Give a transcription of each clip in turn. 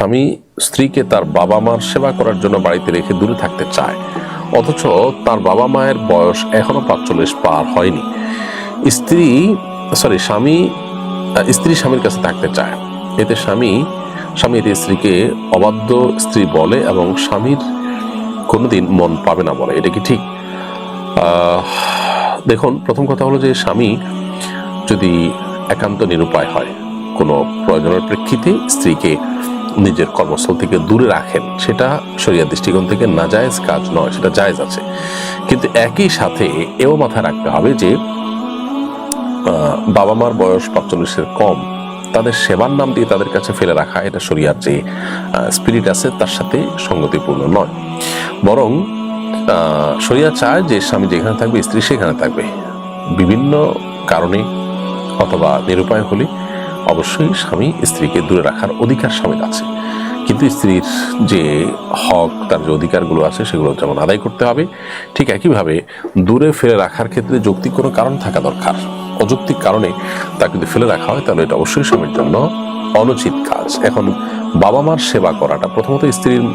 স্বামী স্ত্রীকে তার বাবা মার সেবা করার জন্য বাড়িতে রেখে দূরে থাকতে চায়, অথচ তার বাবা মায়ের বয়স এখনো ৪৫ পার হয়নি। স্বামী স্বামীর কাছে থাকতে চায়। এতে স্বামী এতে স্ত্রীকে অবাধ্য স্ত্রী বলে এবং স্বামীর কোনোদিন মন পাবে না বলে। এটা কি ঠিক? দেখুন, প্রথম কথা হলো যে স্বামী যদি একান্ত নিরুপায় হয়, কোনো প্রয়োজনের প্রেক্ষিতে স্ত্রীকে নিজের কর্মস্থল থেকে দূরে রাখেন, সেটা শরিয়ার দৃষ্টিকোণ থেকে নাজায়েজ কাজ নয়, সেটা জায়েজ আছে। কিন্তু একই সাথে এও মাথায় রাখতে হবে যে বাবা মার বয়স ৪৫-এর কম, তাদের সেবার নাম দিয়ে তাদের কাছে ফেলে রাখা, এটা শরিয়ার যে স্পিরিট আছে তার সাথে সঙ্গতিপূর্ণ নয়। বরং শরিয়া চায় যে স্বামী যেখানে থাকবে স্ত্রী সেখানে থাকবে। বিভিন্ন কারণে অথবা নিরুপায় হলে অবশ্যই স্বামী স্ত্রীকে দূরে রাখার অধিকার স্বামীর আছে, কিন্তু স্ত্রীর যে হক, তার যে অধিকারগুলো আছে সেগুলো যেমন আদায় করতে হবে, ঠিক একইভাবে দূরে ফেলে রাখার ক্ষেত্রে যৌক্তিক কোনো কারণ থাকা দরকার। অযৌক্তিক কারণে তাকে যদি ফেলে রাখা হয় তাহলে এটা অবশ্যই স্বামীর জন্য অনুচিত কাজ। এখন বাবা মার সেবা করাটা প্রথমত স্ত্রীর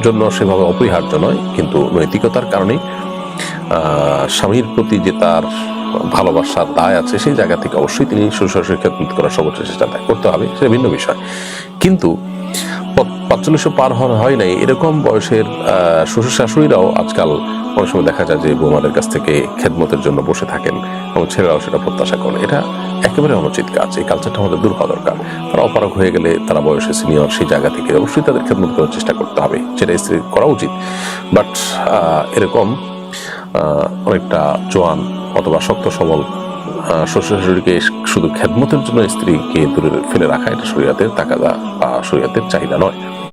জন্য সেভাবে অপরিহার্য নয়, কিন্তু নৈতিকতার কারণে স্বামীর প্রতি যে তার ভালোবাসার দায় আছে, সেই জায়গা থেকে অবশ্যই তিনি শ্বশুর-শাশুড়ির খেদমত করার সর্বোচ্চ চেষ্টা করতে হবে, সেটা ভিন্ন বিষয়। কিন্তু ৪৫ পার হয় নাই এরকম বয়সের শ্বশুর শাশুড়িরাও আজকাল অনেক সময় দেখা যায় যে বৌমাদের কাছ থেকে খেদমতের জন্য বসে থাকেন এবং ছেলেরাও সেটা প্রত্যাশা করেন। এটা একেবারে অনুচিত কাজ। এই কালচারটা আমাদের দূর হওয়া দরকার। তারা অপারগ হয়ে গেলে, তারা বয়সে সিনিয়র, সেই জায়গা থেকে অবশ্যই তাদের খেদমত করার চেষ্টা করতে হবে, যেটা স্ত্রী করা উচিত। বাট এরকম অনেকটা জোয়ান অথবা শক্ত সবল শ্বশুর শাশুড়িকে শুধু খেদমতের জন্য স্ত্রীকে দূরে ফেলে রাখা, এটা শরিয়াতের তাকাদা বা শরিয়াতের চাহিদা নয়।